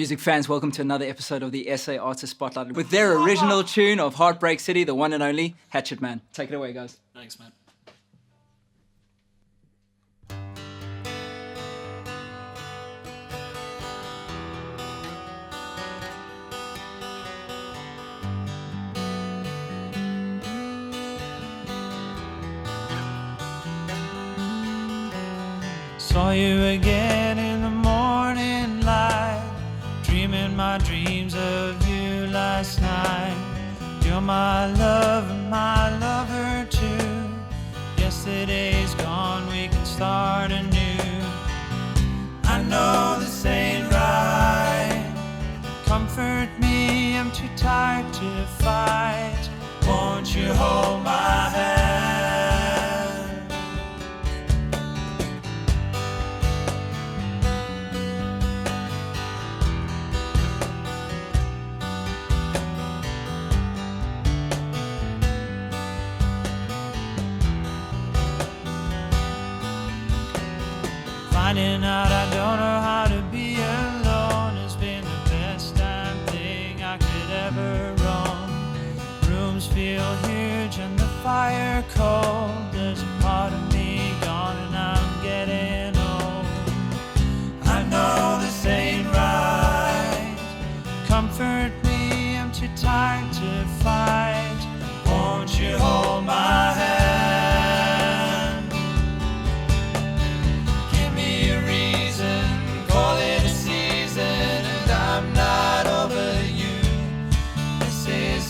music fans, welcome to another episode of the SA Artist Spotlight with their original tune of Heartbreak City, the one and only Hatchetman. Take it away, guys. Thanks, man. Saw you again in the morning light, dreaming my dreams of you last night. You're my love and my lover too. Yesterday's gone, we can start anew. I know this ain't right. Comfort me, I'm too tired to fight. Won't you hold my hand? Finding out I don't know how to be alone has been the best damn thing I could ever own. Rooms feel huge and the fire cold. There's a part of me gone and I'm getting old. I know this ain't right. Comfort me, I'm too tired to fight. Won't you hold my hand?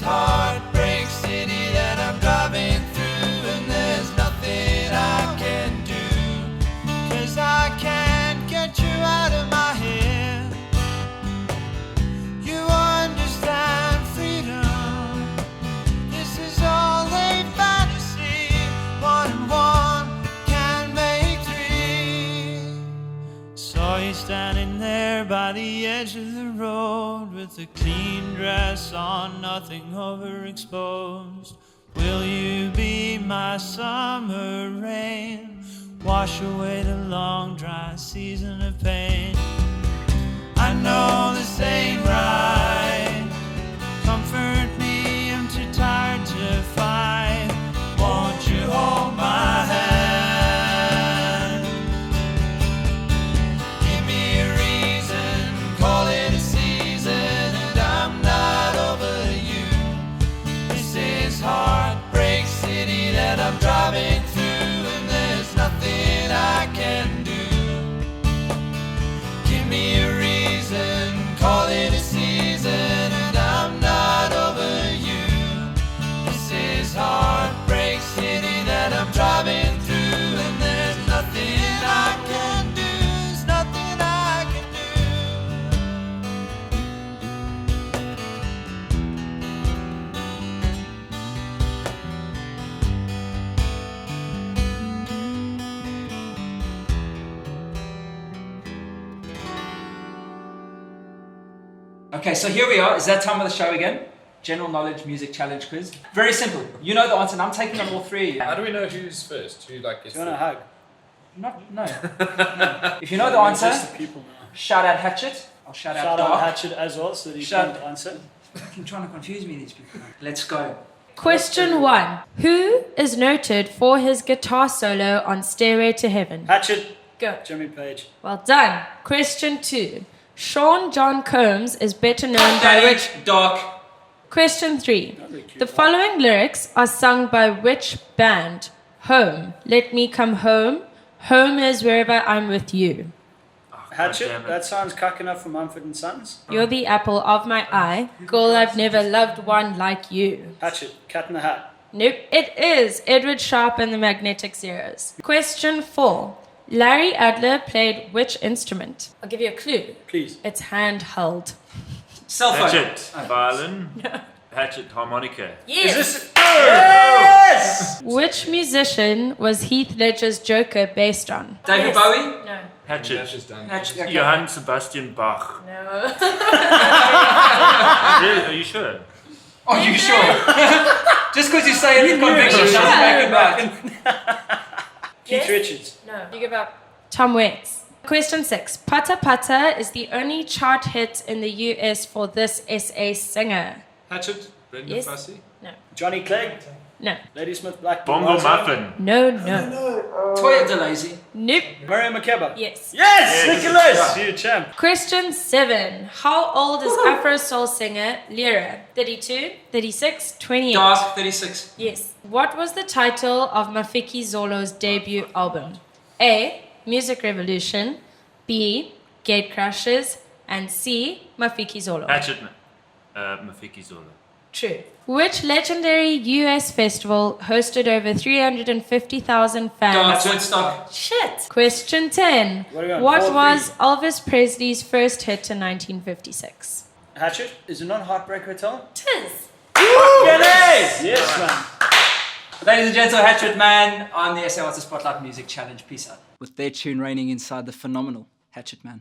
Heartbreak City that I'm driving through, and there's nothing I can do, 'cause I can't get you out of my head. You understand freedom, this is all a fantasy. One and one can make three. Saw you standing there by the edge of the road with a clean dress on, nothing overexposed. Will you be my summer rain? Wash away the long dry season of pain. I know this ain't right. Comfort me, I'm too tired to fight. Won't you hold my hand? Give me a reason, call it a season, and I'm not over you. This is Heartbreak City that I'm driving through, and there's nothing I can do. Give me a reason, call it a season, and I'm not over you. This is Heartbreak City that I'm driving through, and there's nothing I can do. There's nothing I can Okay, so here we are. Is that time of the show again? General knowledge music challenge quiz. Very simple. You know the answer, and I'm taking on all three of you. How do we know who's first? Who gets Do you want a hug? No. If you know the answer, shout out Hatchet. I'll shout out Shout out Dark. Hatchet as well, so that you Shout- can answer. Fucking trying to confuse me, these people. Let's go. Question 1. Who is noted for his guitar solo on Stairway to Heaven? Hatchet. Go. Jimmy Page. Well done. Question 2. Sean John Combs is better known by which... Dark. Question 3. Not really cute, The huh? following lyrics are sung by which band? Home. Let me come home. Home is wherever I'm with you. Hatchet. That sounds cock enough for Mumford & Sons. You're the apple of my eye. Girl, I've never loved one like you. Hatchet. Cat in the Hat. Nope, it is Edward Sharpe and the Magnetic Zeros. Question 4. Larry Adler played which instrument? I'll give you a clue. Please. It's handheld. Cell phone. Hatchet, violin, Hatchet, harmonica. Yes. Is this... Yes! Which musician was Heath Ledger's Joker based on? David Yes. Bowie? No. Hatchet, That's just done. Hatchet. Okay. Johann Sebastian Bach. No. Really? Are you sure? Are you sure? Just because you say it with conviction doesn't make it right. Keith Richards. No. You give up. Tom Waits. Question 6. Pata Pata is the only chart hit in the US for this SA singer. Hatchet, Brendan Yes. Fussy. No. Johnny Clegg, No. Ladysmith Black. Bongo Liza, Muffin. No, no. Toya DeLazy. Nope. Miriam Makeba. Yes. Yes, Yes. Nicholas, you champ. Question 7. How old is Afro soul singer Lyra? 32, 36, 28? Dark 36. Yes. What was the title of Mafiki Zolo's debut album? A. Music Revolution. B. Gatecrashers. And C. Mafiki Zolo. Hatchetman. Mafiki Zolo. True. Which legendary US festival hosted over 350,000 Dark fans? Woodstock. Shit. Question 10. What are we on? What 4-3. was Elvis Presley's first hit in 1956? Hatchet, is it not Heartbreak Hotel? Tis. Yes, man. Ladies and gentlemen, Hatchetman on the SA Artist Spotlight Music Challenge. Peace out. With their tune reigning inside the phenomenal Hatchetman.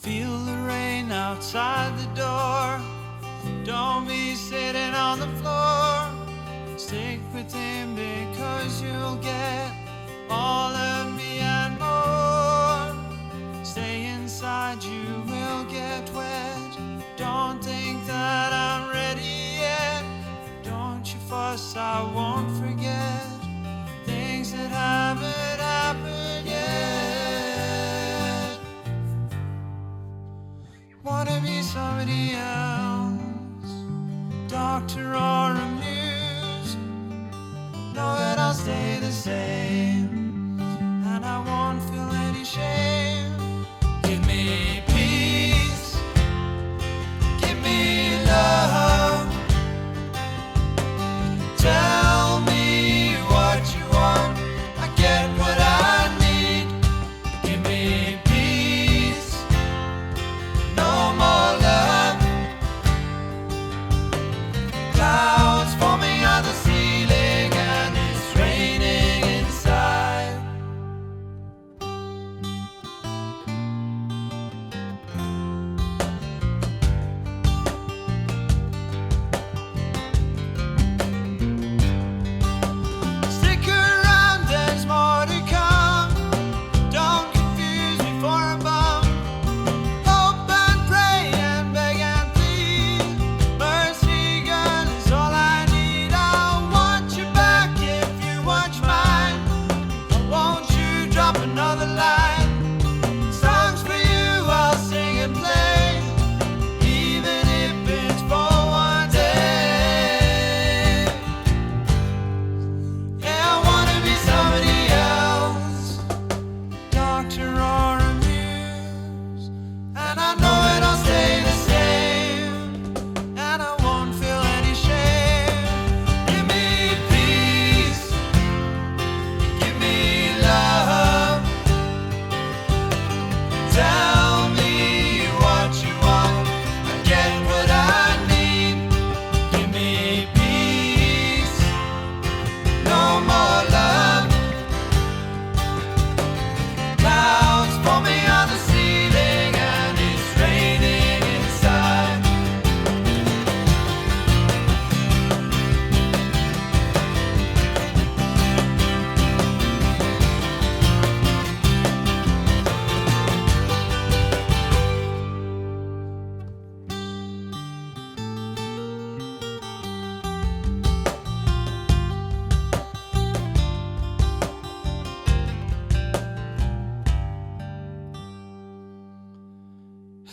Feel the rain outside the door. Don't be sitting on the floor. Stick with him because you'll get all of me and more. Stay inside, you will get wet. Don't think that I'm ready yet. Don't you fuss, I won't forget things that haven't happened yet. Wanna be somebody else, doctor or a muse. Know that I'll stay the same, and I won't feel any shame. Give me peace, give me love. Tell me what you want, I get what I need. Give me peace, no more love. Clouds forming on the ceiling and it's raining inside. Stick around, there's more to come. Don't confuse me for a bum. Hope and pray and beg and plead. Mercy, girl, is all I need. I want you back if you watch mine. Won't you drop another line? Songs for you, I'll sing and play, even if it's for one day. Yeah, I wanna be somebody else, doctor or a muse, and I know it I'll stay the same, and I won't feel any shame. Give me peace, give me love. Tell me what you want, I get what I need. Give me peace, no more love. Clouds forming on the ceiling and it's raining inside.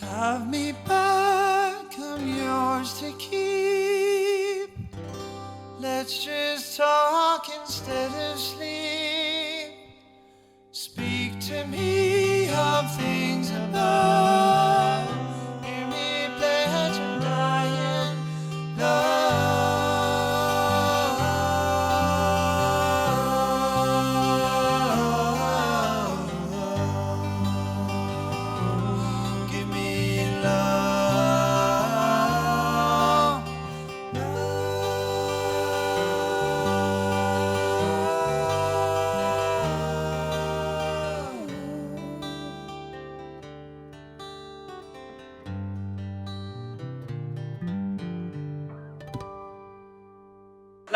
Have me back, I'm yours to keep. Let's just talk instead of sleep. Speak to me of things above. Hear me pledge and die in love. Give me love.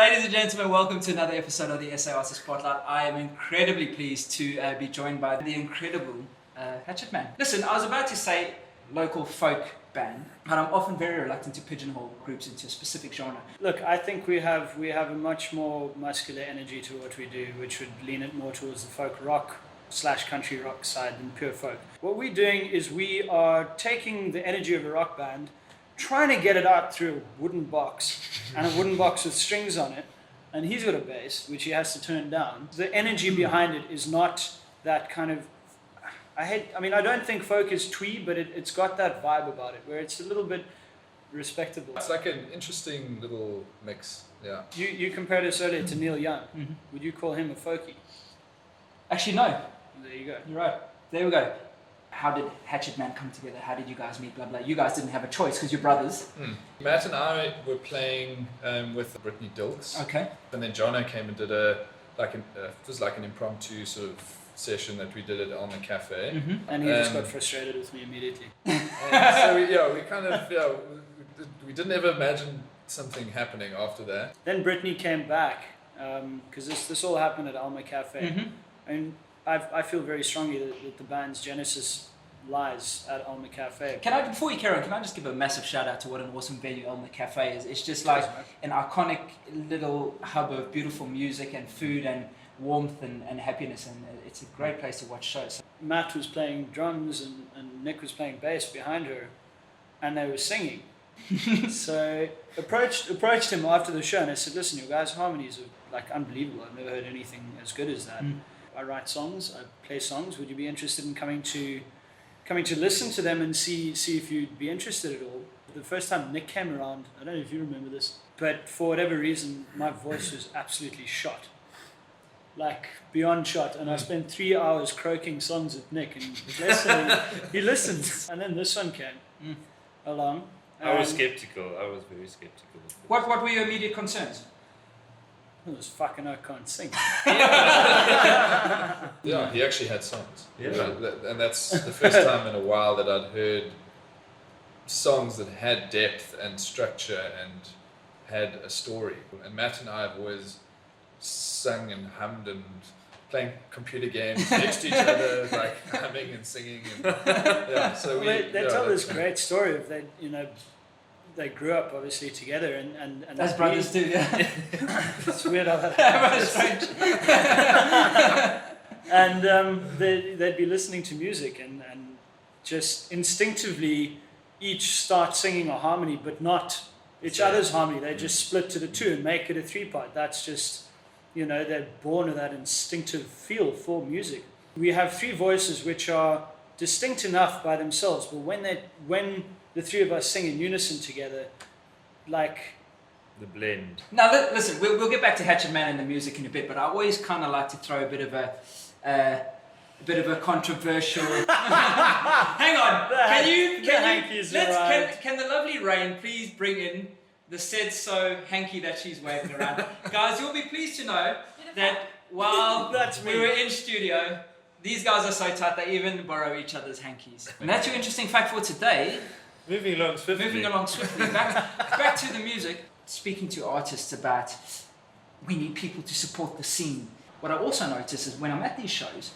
Ladies and gentlemen, welcome to another episode of the SA Artist Spotlight. I am incredibly pleased to be joined by the incredible Hatchetman. Listen, I was about to say local folk band, but I'm often very reluctant to pigeonhole groups into a specific genre. Look, I think we have a much more muscular energy to what we do, which would lean it more towards the folk rock / country rock side than pure folk. What we're doing is we are taking the energy of a rock band, trying to get it out through a wooden box, and a wooden box with strings on it, and he's got a bass, which he has to turn down. The energy behind it is not that kind of, I don't think folk is twee, but it's got that vibe about it, where it's a little bit respectable. It's like an interesting little mix. Yeah. You compared us earlier to Neil Young. Mm-hmm. Would you call him a folkie? Actually, no. There you go. You're right. There we go. How did Hatchetman come together? How did you guys meet? Blah, blah. You guys didn't have a choice because you're brothers. Matt and I were playing with Brittany Dilks. Okay. And then Jono came and did it was like an impromptu sort of session that we did at Alma Cafe. Mm-hmm. And he just got frustrated with me immediately. And so we kind of, we didn't ever imagine something happening after that. Then Brittany came back, because this all happened at Alma Cafe. Mm-hmm. And I feel very strongly that the band's genesis lies at Alma Cafe. Before you carry on, can I just give a massive shout out to what an awesome venue Elmer Cafe is? It's just like an iconic little hub of beautiful music and food and warmth and happiness, and it's a great place to watch shows. Matt was playing drums and Nick was playing bass behind her, and they were singing. So approached him after the show and I said, listen, your guys' harmonies are like unbelievable. I've never heard anything as good as that. I write songs, I play songs. Would you be interested in coming to listen to them and see if you'd be interested at all? The first time Nick came around, I don't know if you remember this, but for whatever reason, my voice was absolutely shot. Like beyond shot, and I spent 3 hours croaking songs with Nick, and he listened. And then this one came along. I was skeptical. I was very skeptical. What were your immediate concerns? It was fucking I can't sing. Yeah, he actually had songs. Yeah. And that's the first time in a while that I'd heard songs that had depth and structure and had a story. And Matt and I have always sung and hummed and playing computer games next to each other, like humming and singing. And, yeah, so they tell this great story of they grew up obviously together and As brothers do, yeah. It's weird how that That happens. was strange. And they'd be listening to music and just instinctively each start singing a harmony, but not each other's harmony. They just split to the two and make it a 3-part. That's just, they're born with that instinctive feel for music. We have 3 voices which are distinct enough by themselves, but when the 3 of us sing in unison together, like The blend. Now, listen, we'll get back to Hatchetman and the music in a bit, but I always kind of like to throw a bit of a controversial. Hang on, can the lovely Rain please bring in the said so hanky that she's waving around? Guys, you'll be pleased to know that while we were in studio, these guys are so tight they even borrow each other's hankies. And that's your interesting fact for today. Moving along swiftly. Back to the music. Speaking to artists about we need people to support the scene. What I also notice is when I'm at these shows,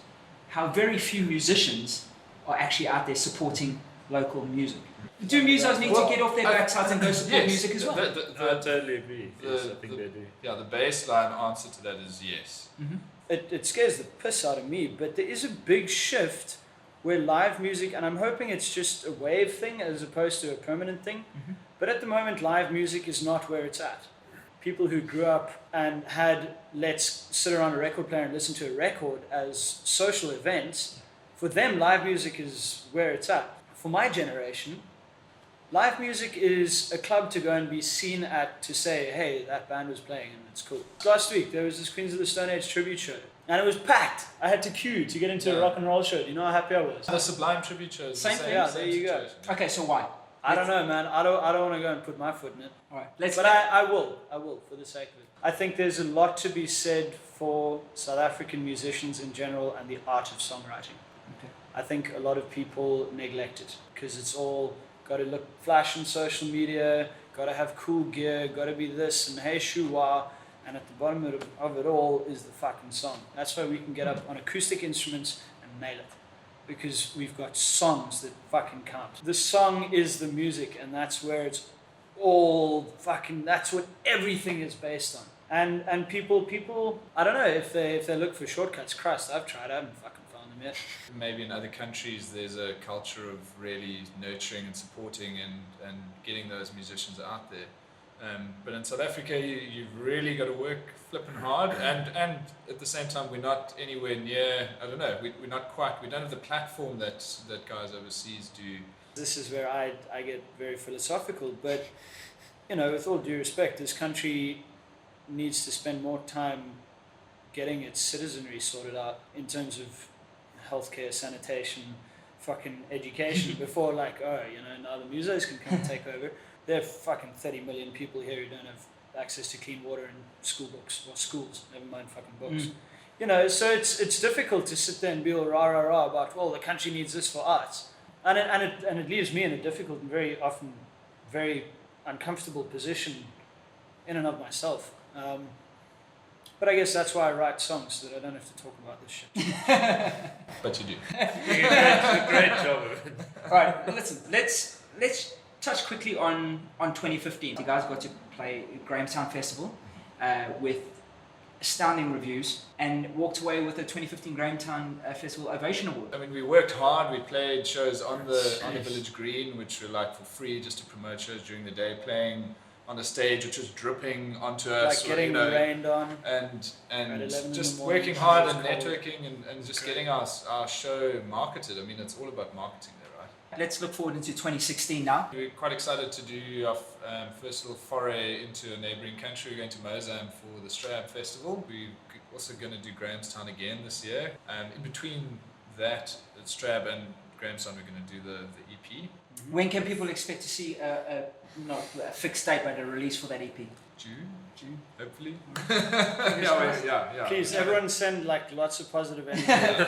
how very few musicians are actually out there supporting local music. Do musos need to get off their backsides and go support music as well? I totally agree. Yes, I think they do. Yeah, the baseline answer to that is yes. Mm-hmm. It scares the piss out of me, but there is a big shift where live music, and I'm hoping it's just a wave thing as opposed to a permanent thing, but at the moment live music is not where it's at. People who grew up and had let's sit around a record player and listen to a record as social events, for them live music is where it's at. For my generation, live music is a club to go and be seen at to say, hey, that band was playing and it's cool. Last week there was this Queens of the Stone Age tribute show and it was packed. I had to queue to get into a rock and roll show. Do you know how happy I was? The Sublime tribute shows. Same thing. Yeah, there you go. Okay, so why? I don't know, man. I don't want to go and put my foot in it. All right, But I will for the sake of it. I think there's a lot to be said for South African musicians in general and the art of songwriting. Okay. I think a lot of people neglect it because it's all got to look flash on social media, got to have cool gear, got to be this and hey shoo wah. And at the bottom of it all is the fucking song. That's why we can get up on acoustic instruments and nail it. Because we've got songs that fucking count. The song is the music, and that's where it's all fucking, that's what everything is based on. And people, I don't know, if they look for shortcuts, Christ, I've tried, I haven't fucking found them yet. Maybe in other countries there's a culture of really nurturing and supporting and getting those musicians out there. But in South Africa, you've really got to work flipping hard, and at the same time, we're not anywhere near. I don't know. We're not quite. We don't have the platform that guys overseas do. This is where I get very philosophical, but you know, with all due respect, this country needs to spend more time getting its citizenry sorted out in terms of healthcare, sanitation, fucking education before like, oh, you know, now the musos can come and take over. There are fucking 30 million people here who don't have access to clean water and school books, or schools, never mind fucking books. You know, so it's difficult to sit there and be all rah about, well, the country needs this for arts. And it leaves me in a difficult and very often very uncomfortable position in and of myself. But I guess that's why I write songs, so that I don't have to talk about this shit. But you do. a great job of it. All right, well, listen, let's touch quickly on 2015. You guys got to play Grahamstown Festival with astounding reviews and walked away with the 2015 Grahamstown Festival Ovation Award. I mean, we worked hard. We played shows on the Village Green, which were like for free, just to promote shows during the day, playing on a stage which was dripping onto us, like getting the rained on, and just working hard and networking and just getting our show marketed. I mean, it's all about marketing there, right? Let's look forward into 2016 now. We're quite excited to do our first little foray into a neighbouring country. We're going to Mozambique for the Strab Festival. We're also going to do Grahamstown again this year. In between that, Strab and Grahamstown, we're going to do the EP. When can people expect to see not a fixed date, but a release for that EP? June, hopefully. Yeah. Please, everyone send like lots of positive energy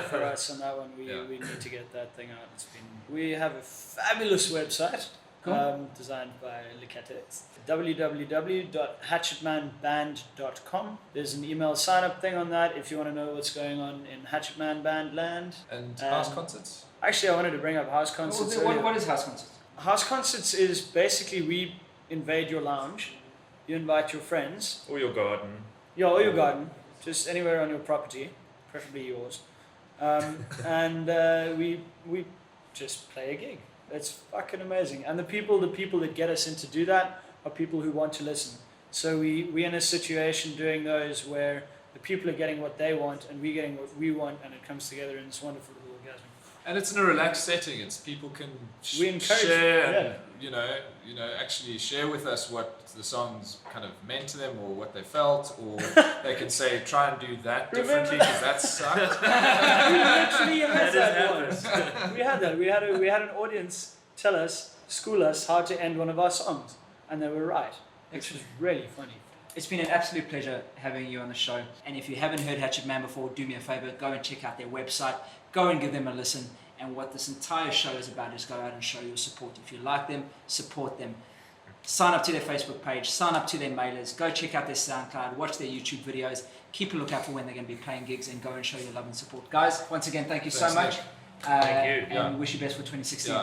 for us on that one. We need to get that thing out. We have a fabulous website designed by Likete. www.hatchetmanband.com. There's an email sign-up thing on that if you want to know what's going on in Hatchetman Band land. And house concerts? Actually, I wanted to bring up house concerts. What is house concerts? House concerts is basically we invade your lounge, you invite your friends. Or your garden. Yeah, or your garden, just anywhere on your property, preferably yours. And we just play a gig. It's fucking amazing. And the people that get us in to do that are people who want to listen. So we're in a situation doing those where the people are getting what they want and we're getting what we want, and it comes together in this wonderful little orgasm. And it's in a relaxed setting. It's people can We encourage share, yeah. you know, actually share with us what the songs kind of meant to them or what they felt, or they can say, try and do that differently because that sucked. We literally had that happened. once. We had that. We had an audience school us how to end one of our songs, and they were right, which was really funny. It's been an absolute pleasure having you on the show. And if you haven't heard Hatchetman before, do me a favor, go and check out their website. Go and give them a listen. And what this entire show is about is go out and show your support. If you like them, support them. Sign up to their Facebook page, sign up to their mailers, go check out their SoundCloud, watch their YouTube videos, keep a lookout for when they're going to be playing gigs, and go and show your love and support. Guys, once again, thank you so much. Thank you. And wish you best for 2016. Yeah.